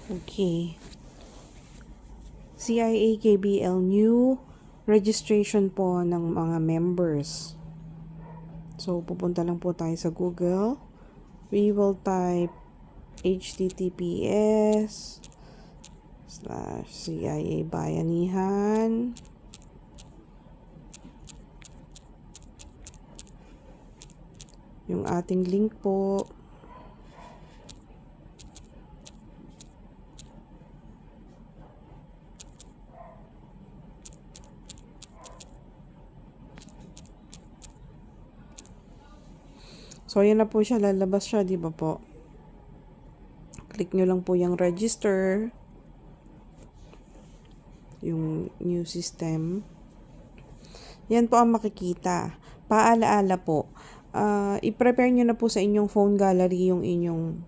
Okay. CIA KBL new registration po ng mga members. So, pupunta lang po tayo sa Google. We will type https://CIA Bayanihan. Yung ating link po. So, ayan na po siya. Lalabas siya, di ba po? Click nyo lang po yung register. Yung new system. Yan po ang makikita. Paalaala po. I-prepare nyo na po sa inyong phone gallery yung inyong